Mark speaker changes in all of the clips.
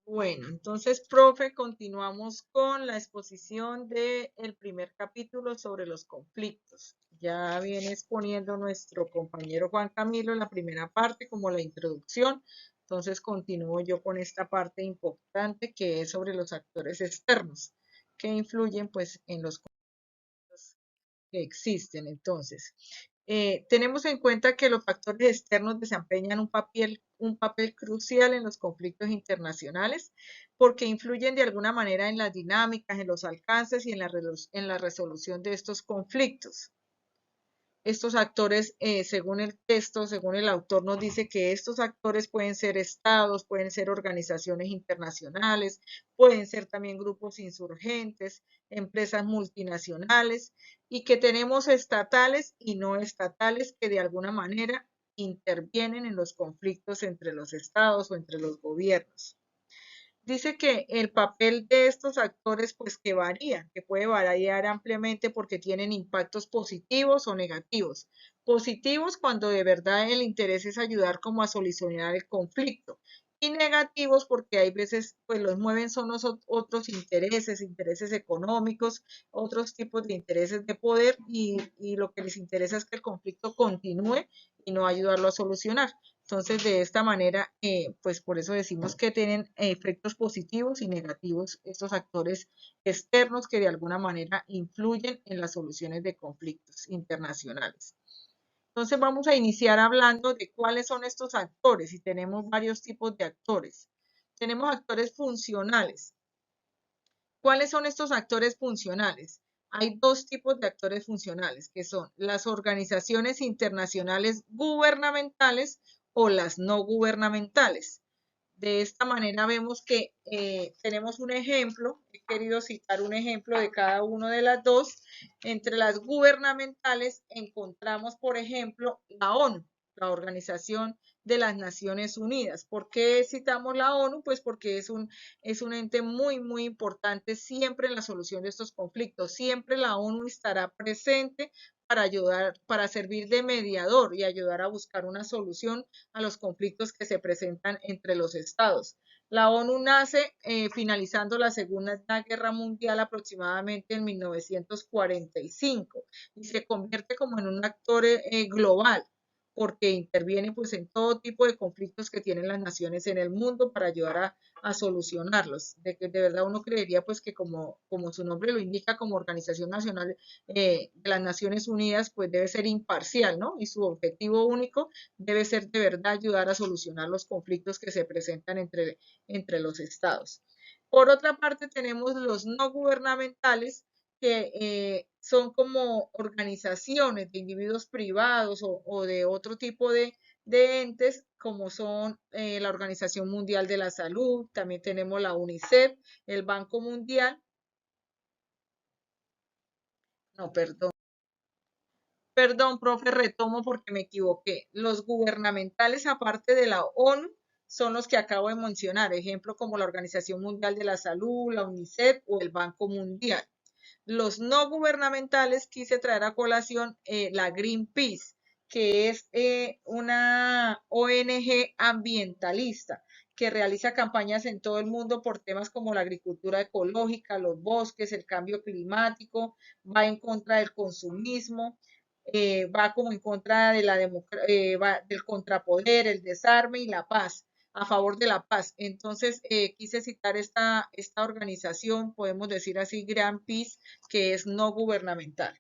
Speaker 1: Bueno, entonces, profe, continuamos con la exposición del primer capítulo sobre los conflictos. Ya viene exponiendo nuestro compañero Juan Camilo la primera parte como la introducción. Entonces, continúo yo con esta parte importante que es sobre los actores externos que influyen pues en los conflictos que existen. Entonces, tenemos en cuenta que los factores externos desempeñan un papel crucial en los conflictos internacionales porque influyen de alguna manera en las dinámicas, en los alcances y en la resolución de estos conflictos. Estos actores, según el texto, según el autor, nos dice que estos actores pueden ser estados, pueden ser organizaciones internacionales, pueden ser también grupos insurgentes, empresas multinacionales y que tenemos estatales y no estatales que de alguna manera intervienen en los conflictos entre los estados o entre los gobiernos. Dice que el papel de estos actores pues que varía, que puede variar ampliamente porque tienen impactos positivos o negativos. Positivos cuando de verdad el interés es ayudar como a solucionar el conflicto y negativos porque hay veces pues los mueven son los otros intereses, intereses económicos, otros tipos de intereses de poder y lo que les interesa es que el conflicto continúe y no ayudarlo a solucionar. Entonces, de esta manera, pues por eso decimos que tienen efectos positivos y negativos estos actores externos que de alguna manera influyen en las soluciones de conflictos internacionales. Entonces, vamos a iniciar hablando de cuáles son estos actores y tenemos varios tipos de actores. Tenemos actores funcionales. ¿Cuáles son estos actores funcionales? Hay dos tipos de actores funcionales, que son las organizaciones internacionales gubernamentales o las no gubernamentales. De esta manera vemos que tenemos un ejemplo, he querido citar un ejemplo de cada una de las dos. Entre las gubernamentales encontramos, por ejemplo, la ONU, la Organización de las Naciones Unidas. ¿Por qué citamos la ONU? Pues porque es un ente muy, muy importante siempre en la solución de estos conflictos. Siempre la ONU estará presente para ayudar, para servir de mediador y ayudar a buscar una solución a los conflictos que se presentan entre los estados. La ONU nace finalizando la Segunda Guerra Mundial aproximadamente en 1945 y se convierte como en un actor global porque interviene pues en todo tipo de conflictos que tienen las naciones en el mundo para ayudar a solucionarlos. De verdad uno creería pues que como su nombre lo indica, como Organización Nacional de las Naciones Unidas, pues debe ser imparcial, ¿no? Y su objetivo único debe ser de verdad ayudar a solucionar los conflictos que se presentan entre los estados. Por otra parte, tenemos los no gubernamentales, que son como organizaciones de individuos privados o de otro tipo de entes, como son la Organización Mundial de la Salud, también tenemos la UNICEF, el Banco Mundial, no, perdón, profe, retomo porque me equivoqué. Los gubernamentales, aparte de la ONU, son los que acabo de mencionar, ejemplo como la Organización Mundial de la Salud, la UNICEF o el Banco Mundial. Los no gubernamentales quise traer a colación la Greenpeace, que es una ONG ambientalista que realiza campañas en todo el mundo por temas como la agricultura ecológica, los bosques, el cambio climático, va en contra del consumismo, va como en contra de del contrapoder, el desarme y la paz, a favor de la paz. Entonces, quise citar esta organización, podemos decir así, Greenpeace, que es no gubernamental.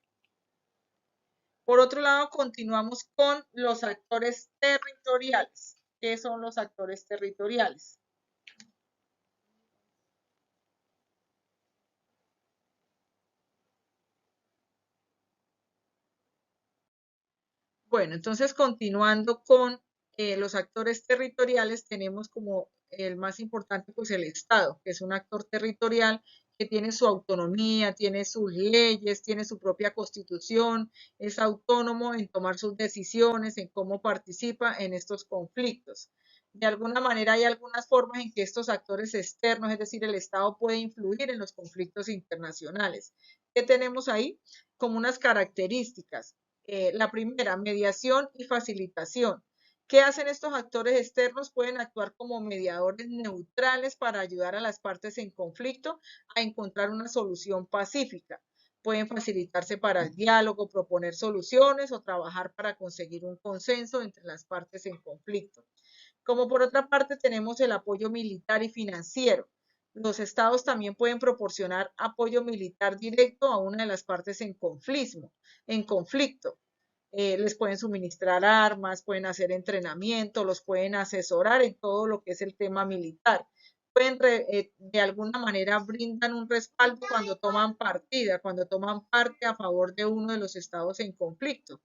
Speaker 1: Por otro lado, continuamos con los actores territoriales. ¿Qué son los actores territoriales? Bueno, entonces continuando con los actores territoriales, tenemos como el más importante, pues el Estado, que es un actor territorial que tiene su autonomía, tiene sus leyes, tiene su propia constitución, es autónomo en tomar sus decisiones, en cómo participa en estos conflictos. De alguna manera hay algunas formas en que estos actores externos, es decir, el Estado puede influir en los conflictos internacionales. ¿Qué tenemos ahí? Como unas características. La primera, mediación y facilitación. ¿Qué hacen estos actores externos? Pueden actuar como mediadores neutrales para ayudar a las partes en conflicto a encontrar una solución pacífica. Pueden facilitarse para el diálogo, proponer soluciones o trabajar para conseguir un consenso entre las partes en conflicto. Como por otra parte tenemos el apoyo militar y financiero. Los estados también pueden proporcionar apoyo militar directo a una de las partes en conflicto. Les pueden suministrar armas, pueden hacer entrenamiento, los pueden asesorar en todo lo que es el tema militar. De alguna manera brindan un respaldo cuando toman partida, cuando toman parte a favor de uno de los estados en conflicto.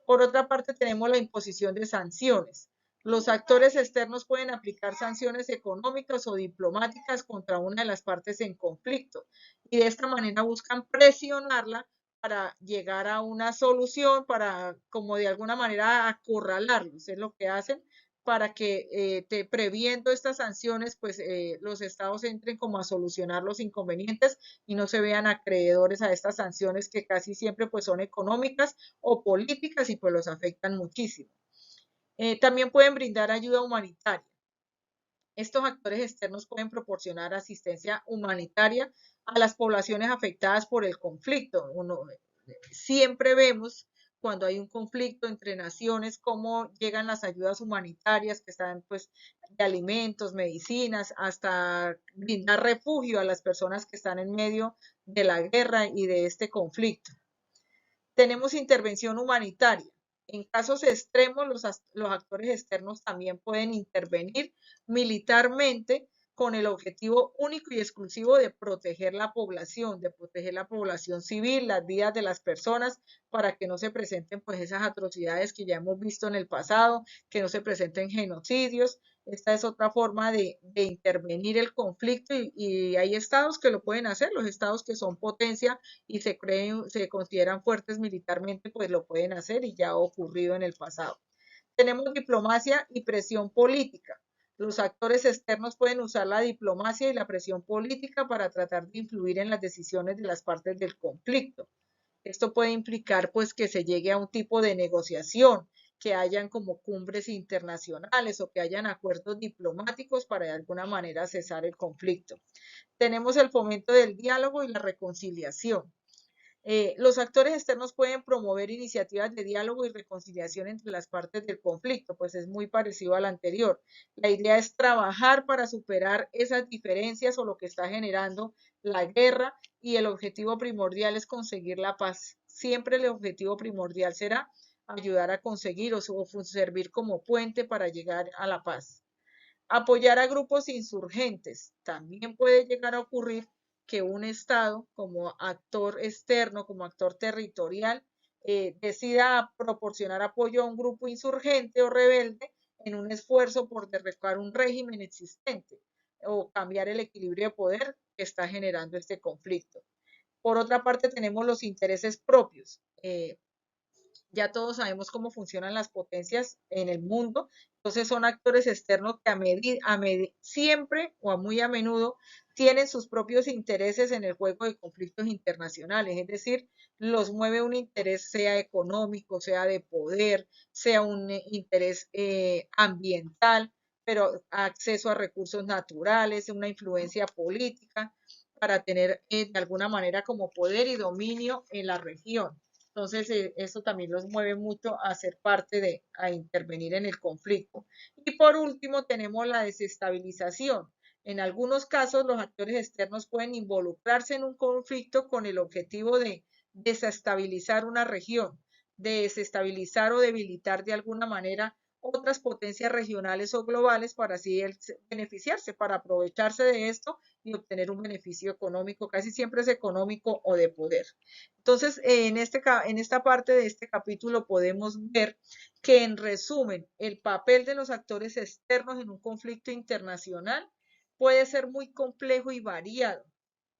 Speaker 1: Por otra parte, tenemos la imposición de sanciones. Los actores externos pueden aplicar sanciones económicas o diplomáticas contra una de las partes en conflicto y de esta manera buscan presionarla para llegar a una solución, para como de alguna manera acorralarlos, es lo que hacen para que previendo estas sanciones, pues los estados entren como a solucionar los inconvenientes y no se vean acreedores a estas sanciones que casi siempre pues son económicas o políticas y pues los afectan muchísimo. También pueden brindar ayuda humanitaria. Estos actores externos pueden proporcionar asistencia humanitaria a las poblaciones afectadas por el conflicto. Siempre vemos cuando hay un conflicto entre naciones cómo llegan las ayudas humanitarias que están pues de alimentos, medicinas, hasta brindar refugio a las personas que están en medio de la guerra y de este conflicto. Tenemos intervención humanitaria. En casos extremos, los actores externos también pueden intervenir militarmente con el objetivo único y exclusivo de proteger la población civil, las vidas de las personas, para que no se presenten pues esas atrocidades que ya hemos visto en el pasado, que no se presenten genocidios. Esta es otra forma de intervenir el conflicto y hay estados que lo pueden hacer, los estados que son potencia y se consideran fuertes militarmente, pues lo pueden hacer y ya ha ocurrido en el pasado. Tenemos diplomacia y presión política. Los actores externos pueden usar la diplomacia y la presión política para tratar de influir en las decisiones de las partes del conflicto. Esto puede implicar pues que se llegue a un tipo de negociación, que hayan como cumbres internacionales o que hayan acuerdos diplomáticos para de alguna manera cesar el conflicto. Tenemos el fomento del diálogo y la reconciliación. Los actores externos pueden promover iniciativas de diálogo y reconciliación entre las partes del conflicto, pues es muy parecido al anterior. La idea es trabajar para superar esas diferencias o lo que está generando la guerra y el objetivo primordial es conseguir la paz. Siempre el objetivo primordial será ayudar a conseguir o servir como puente para llegar a la paz. Apoyar a grupos insurgentes. También puede llegar a ocurrir que un Estado, como actor externo, como actor territorial, decida proporcionar apoyo a un grupo insurgente o rebelde en un esfuerzo por derrocar un régimen existente o cambiar el equilibrio de poder que está generando este conflicto. Por otra parte, tenemos los intereses propios. Ya todos sabemos cómo funcionan las potencias en el mundo, entonces son actores externos que siempre o muy a menudo tienen sus propios intereses en el juego de conflictos internacionales, es decir, los mueve un interés sea económico, sea de poder, sea un interés ambiental, pero acceso a recursos naturales, una influencia política para tener de alguna manera como poder y dominio en la región. Entonces, eso también los mueve mucho a ser a intervenir en el conflicto. Y por último, tenemos la desestabilización. En algunos casos, los actores externos pueden involucrarse en un conflicto con el objetivo de desestabilizar una región, de desestabilizar o debilitar de alguna manera otras potencias regionales o globales para así beneficiarse, para aprovecharse de esto y obtener un beneficio económico, casi siempre es económico o de poder. Entonces, en esta parte de este capítulo podemos ver que, en resumen, el papel de los actores externos en un conflicto internacional puede ser muy complejo y variado,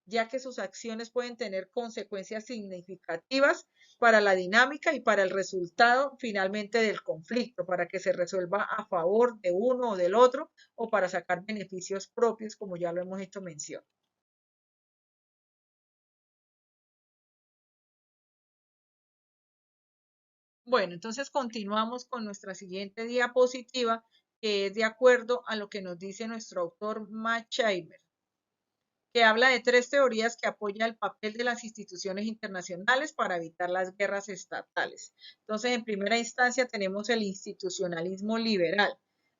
Speaker 1: ya que sus acciones pueden tener consecuencias significativas para la dinámica y para el resultado finalmente del conflicto, para que se resuelva a favor de uno o del otro o para sacar beneficios propios, como ya lo hemos hecho mención. Bueno, entonces continuamos con nuestra siguiente diapositiva, que es de acuerdo a lo que nos dice nuestro autor Max Scheber, que habla de 3 teorías que apoyan el papel de las instituciones internacionales para evitar las guerras estatales. Entonces, en primera instancia tenemos el institucionalismo liberal.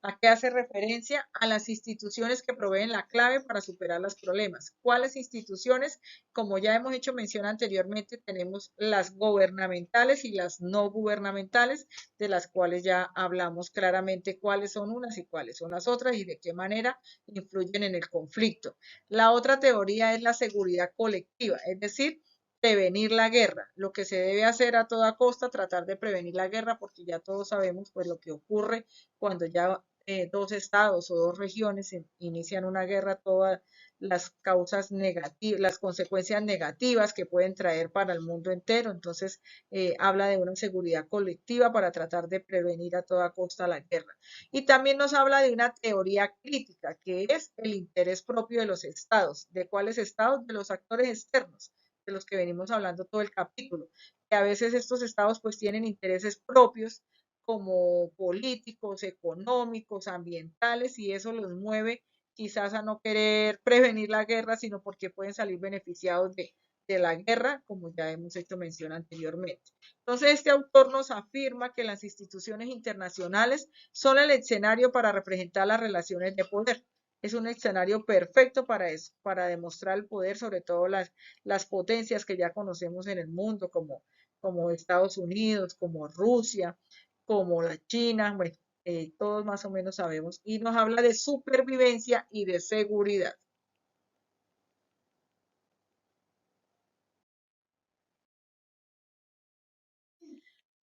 Speaker 1: ¿A qué hace referencia? A las instituciones que proveen la clave para superar los problemas. ¿Cuáles instituciones? Como ya hemos hecho mención anteriormente, tenemos las gubernamentales y las no gubernamentales, de las cuales ya hablamos claramente cuáles son unas y cuáles son las otras y de qué manera influyen en el conflicto. La otra teoría es la seguridad colectiva, es decir, prevenir la guerra. Lo que se debe hacer a toda costa, tratar de prevenir la guerra, porque ya todos sabemos pues lo que ocurre cuando ya dos estados o dos regiones inician una guerra, todas las causas negativas, las consecuencias negativas que pueden traer para el mundo entero. Entonces, habla de una seguridad colectiva para tratar de prevenir a toda costa la guerra. Y también nos habla de una teoría crítica, que es el interés propio de los estados. ¿De cuáles estados? De los actores externos, de los que venimos hablando todo el capítulo. Que a veces estos estados pues tienen intereses propios como políticos, económicos, ambientales, y eso los mueve quizás a no querer prevenir la guerra, sino porque pueden salir beneficiados de la guerra, como ya hemos hecho mención anteriormente. Entonces, este autor nos afirma que las instituciones internacionales son el escenario para representar las relaciones de poder. Es un escenario perfecto para eso, para demostrar el poder, sobre todo las potencias que ya conocemos en el mundo, como Estados Unidos, como Rusia, como la China, bueno, todos más o menos sabemos, y nos habla de supervivencia y de seguridad.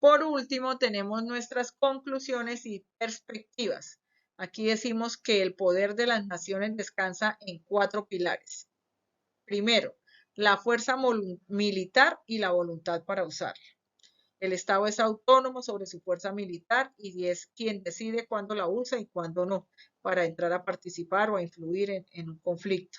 Speaker 1: Por último, tenemos nuestras conclusiones y perspectivas. Aquí decimos que el poder de las naciones descansa en 4 pilares. Primero, la fuerza militar y la voluntad para usarla. El Estado es autónomo sobre su fuerza militar y es quien decide cuándo la usa y cuándo no, para entrar a participar o a influir en un conflicto.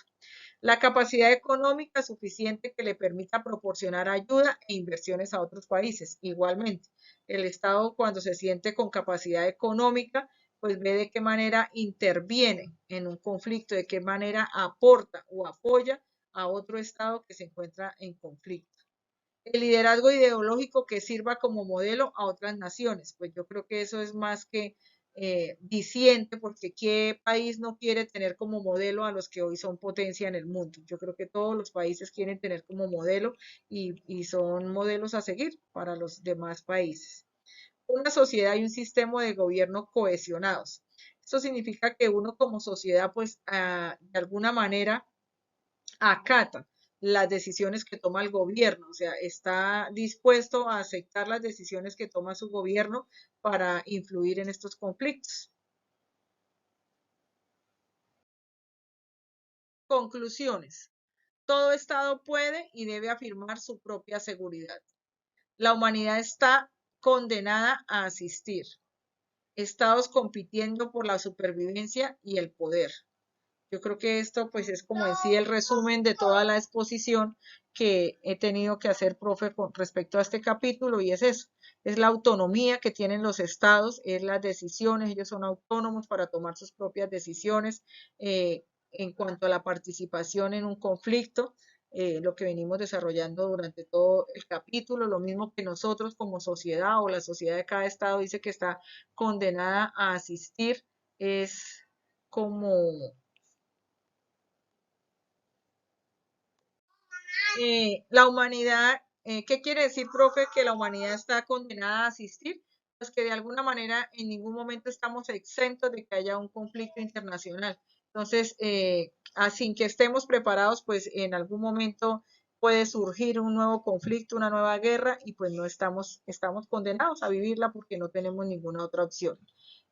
Speaker 1: La capacidad económica suficiente que le permita proporcionar ayuda e inversiones a otros países. Igualmente, el Estado cuando se siente con capacidad económica, pues ve de qué manera interviene en un conflicto, de qué manera aporta o apoya a otro Estado que se encuentra en conflicto. El liderazgo ideológico que sirva como modelo a otras naciones, pues yo creo que eso es más que diciente, porque qué país no quiere tener como modelo a los que hoy son potencia en el mundo. Yo creo que todos los países quieren tener como modelo y son modelos a seguir para los demás países. Una sociedad y un sistema de gobierno cohesionados. Esto significa que uno como sociedad, pues de alguna manera acata las decisiones que toma el gobierno, o sea, está dispuesto a aceptar las decisiones que toma su gobierno para influir en estos conflictos. Conclusiones. Todo Estado puede y debe afirmar su propia seguridad. La humanidad está condenada a asistir. Estados compitiendo por la supervivencia y el poder. Yo creo que esto pues es como en sí el resumen de toda la exposición que he tenido que hacer, profe, con respecto a este capítulo, y es eso, es la autonomía que tienen los estados, es las decisiones, ellos son autónomos para tomar sus propias decisiones en cuanto a la participación en un conflicto, lo que venimos desarrollando durante todo el capítulo, lo mismo que nosotros como sociedad o la sociedad de cada estado dice que está condenada a asistir, es como la humanidad, ¿qué quiere decir, profe, que la humanidad está condenada a asistir? Pues que de alguna manera en ningún momento estamos exentos de que haya un conflicto internacional. Entonces, sin que estemos preparados, pues en algún momento puede surgir un nuevo conflicto, una nueva guerra, y pues no estamos condenados a vivirla porque no tenemos ninguna otra opción.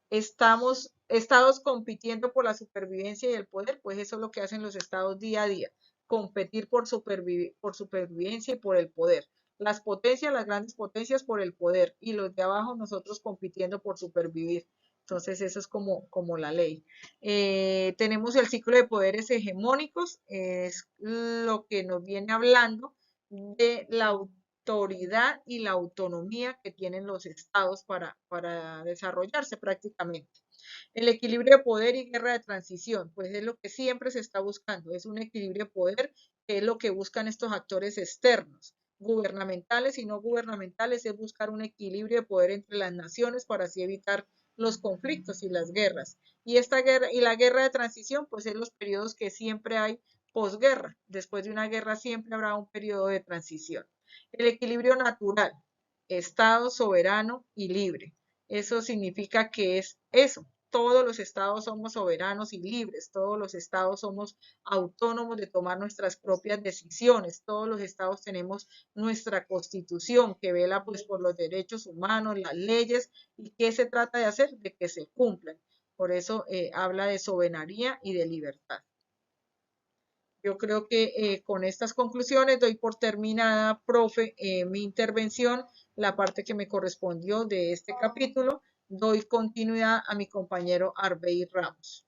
Speaker 1: Estamos estados compitiendo por la supervivencia y el poder, pues eso es lo que hacen los estados día a día, competir por supervivencia y por el poder. Las potencias, las grandes potencias por el poder y los de abajo nosotros compitiendo por supervivir. Entonces eso es como la ley. Tenemos el ciclo de poderes hegemónicos, es lo que nos viene hablando de la autoridad y la autonomía que tienen los estados para desarrollarse prácticamente. El equilibrio de poder y guerra de transición, pues es lo que siempre se está buscando, es un equilibrio de poder, que es lo que buscan estos actores externos, gubernamentales y no gubernamentales, es buscar un equilibrio de poder entre las naciones para así evitar los conflictos y las guerras. Y esta guerra y la guerra de transición, pues es los periodos que siempre hay posguerra. Después de una guerra siempre habrá un periodo de transición. El equilibrio natural, Estado soberano y libre. Eso significa que es eso. Todos los estados somos soberanos y libres, todos los estados somos autónomos de tomar nuestras propias decisiones, todos los estados tenemos nuestra constitución que vela pues por los derechos humanos, las leyes, y qué se trata de hacer, de que se cumplan. Por eso habla de soberanía y de libertad. Yo creo que con estas conclusiones doy por terminada, profe, mi intervención, la parte que me correspondió de este capítulo. Doy continuidad a mi compañero Arbey Ramos.